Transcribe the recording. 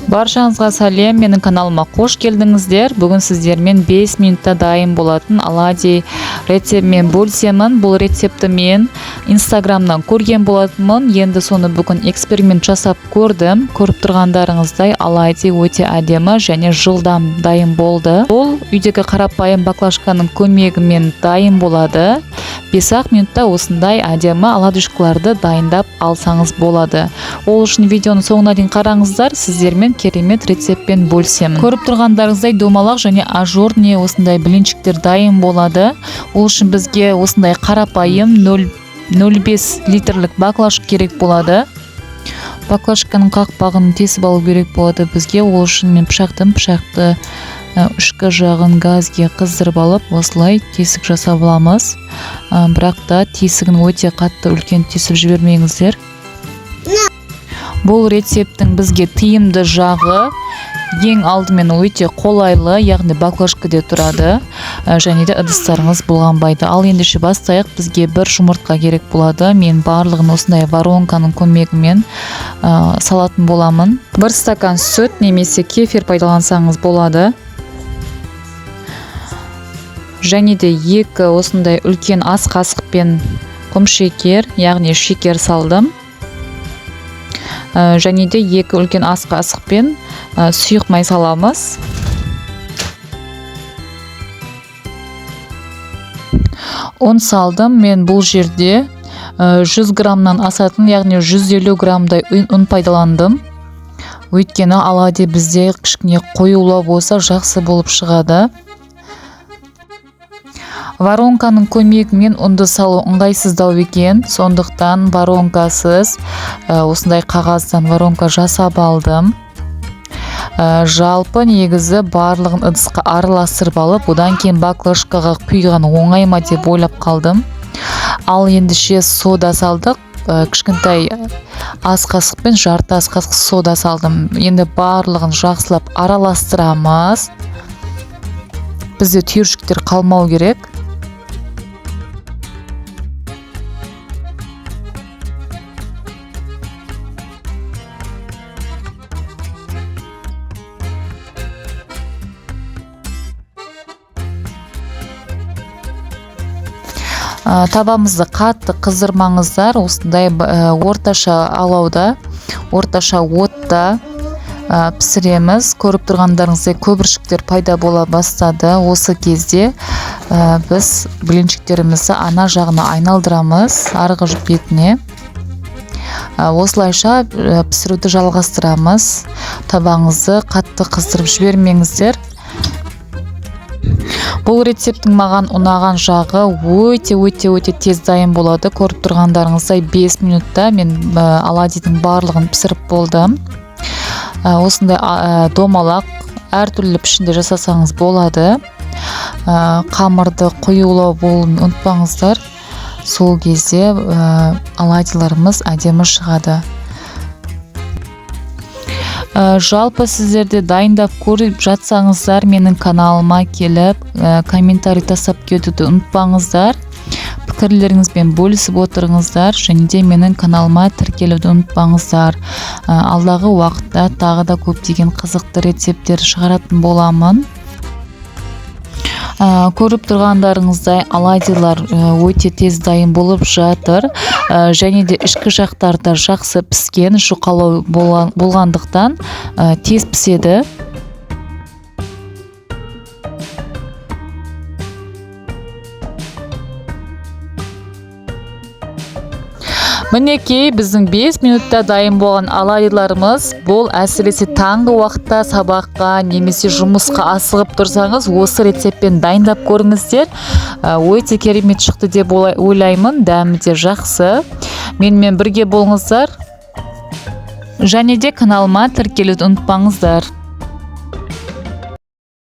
Баршаңызға сәлем, менің каналыма қош келдіңіздер. Бүгін сіздермен 5 минутта дайын болатын оладьи рецептімен бөлісемін. Бұл рецепті мен инстаграмнан көрген болатынмын. Енді соны бүгін эксперимент жасап көрдім. Көріп тұрғандарыңыздай оладьи өте әдемі және жылдам дайын болды. Бұл үйдегі қарапайым баклажканың көмегімен дайын болады. 5-ақ минутта осындай әдемі оладушкаларды дайындап алсаңыз болады. Ол үшін видеоны соңына дейін қараңыздар, сіздермен керемет рецептпен бөлісемін. Көріп тұрғандарыңыздай домалақ және ажурный осындай блинчиктер дайын болады. Ол үшін бізге осындай қарапайым 0,5 литрлік баклажка керек болады. Баклажканың қақпағын тесіп алу керек болады бізге. Ол үшін мен пышақты үшкі жағын газге қыздырып алып, осылай тесік жасап аламыз. Бірақ та тесігін өте қатты үлкен тесіп жібермеңіздер. Бұл рецепттің бізге тиімді жағы ең алдымен өте қолайлы, яғни баклажкада тұрады және де ыдыстарыңыз бұлғанбайды. Ал ендеше бастайық. Бізге бір жұмыртқа керек болады. Мен барлығын осындай воронканың көмегімен салатын боламын. 1 стакан сүт немесе кефир пайдалансаңыз болады. Және де 2 осындай үлкен ас қасықпен құм шекер, яғни шекер салдым. Және де 2 үлкен ас қасықпен сұйық май саламыз. Ұн салдым. Мен бұл жерде 100 граммнан асатын, яғни 150 граммдай ұн пайдаландым. Өйткені оладьи бізде кішкене қоюлау болса жақсы болып шығады. Воронканың көмегімен ұнды салу ыңғайсыздау екен, сондықтан воронкасыз осындай қағаздан воронка жасап алдым. Жалпы негізі барлығын ыдысқа араластырып алып, одан кейін баклажкаға құйған оңай ма деп ойлап қалдым. Ал ендеше сода салдық. Кішкентай ас қасықпен жарты ас қасық сода салдым. Енді барлығын жақсылап араластырамыз. Бізде түйіршіктер қалмау керек. Табамызды қатты қыздырмаңыздар. Осындай орташа алауда, орташа отта пісіреміз. Көріп тұрғандарыңыздай көпіршіктер пайда бола бастады. Осы кезде біз блинчиктерімізді ана жағына айналдырамыз, арғы бетіне. Осылайша пісіруді жалғастырамыз. Табаңызды қатты қыздырып жібермеңіздер. Бұл рецепттің маған ұнаған жағы өте тез дайын болады. Көріп тұрғандарыңыздай 5 минутта мен оладьидің барлығын пісіріп болдым. Осындай домалақ әртүрлі пішінде жасасаңыз болады. Қамырды қоюлау болуын ұмытпаңыздар. Сол кезде оладьиларымыз әдемі шығады. Жалпы сіздерде дайындап көріп жатсаңыздар, менің каналыма келіп комментарий тастап кетуді ұмытпаңыздар. Пікірлеріңізбен бөлісіп отырыңыздар және де менің каналыма тіркелуді ұмытпаңыздар. Алдағы уақытта тағы да көптеген қызықты рецепттер шығаратын боламын. Көріп тұрғандарыңыздай оладьилар өте тез дайын болып жатыр. Және де ішкі жақтарда жақсы піскен, жұқалау болғандықтан тез піседі. Мінекей біздің 5 минутта дайын болған оладьиларымыз. Бұл әсіресе таңғы уақытта сабаққа немесе жұмысқа асығып тұрсаңыз, осы рецептпен дайындап көріңіздер. Өте керемет шықты деп ойлаймын. Дәмі де жақсы. Менімен бірге болыңыздар. Және де каналыма тіркелуді ұмытпаңыздар.